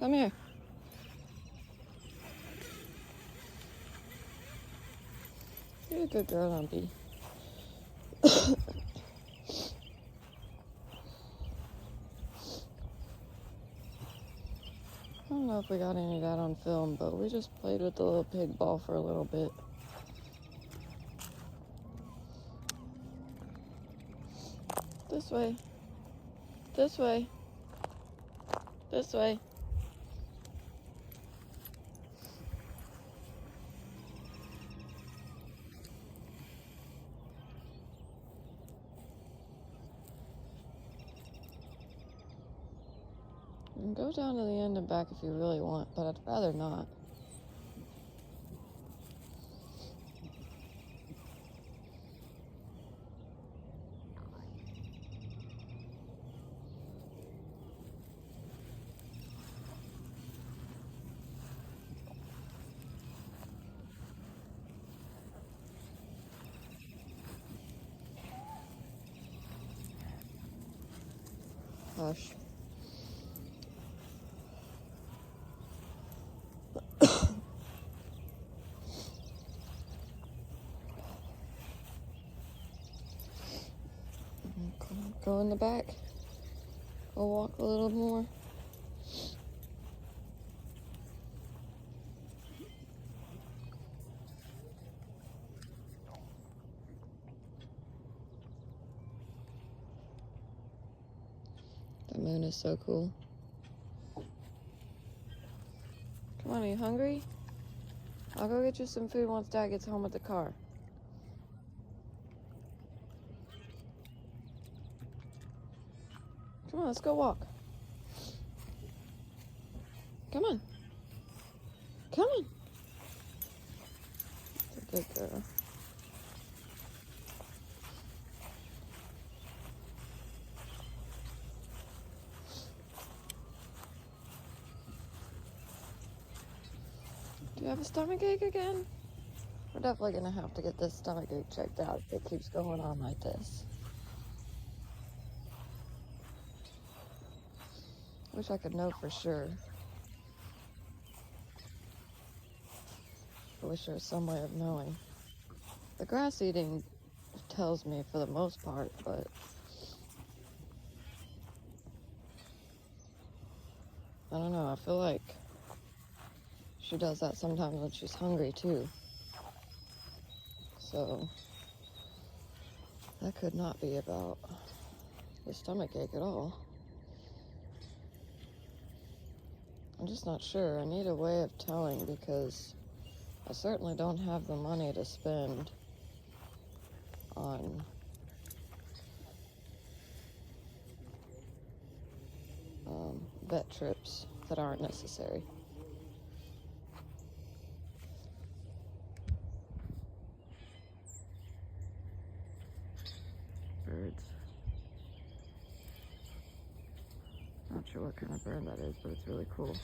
Come here. You're a good girl, Lumpy. I don't know if we got any of that on film, but we just played with the little pig ball for a little bit. This way. This way. This way. You can go down to the end and back if you really want, but I'd rather not. Hush. Go in the back. Go walk a little more. The moon is so cool. Come on, are you hungry? I'll go get you some food once Dad gets home with the car. Come on, let's go walk. Come on. Come on. That's a good girl. Do you have a stomachache again? We're definitely gonna have to get this stomachache checked out if it keeps going on like this. Wish I could know for sure. I wish there was some way of knowing. The grass eating tells me for the most part, but I don't know. I feel like she does that sometimes when she's hungry too. So that could not be about the stomachache at all. I'm just not sure. I need a way of telling because I certainly don't have the money to spend on vet trips that aren't necessary. Birds. Not sure what kind of bird that is, but it's really cool.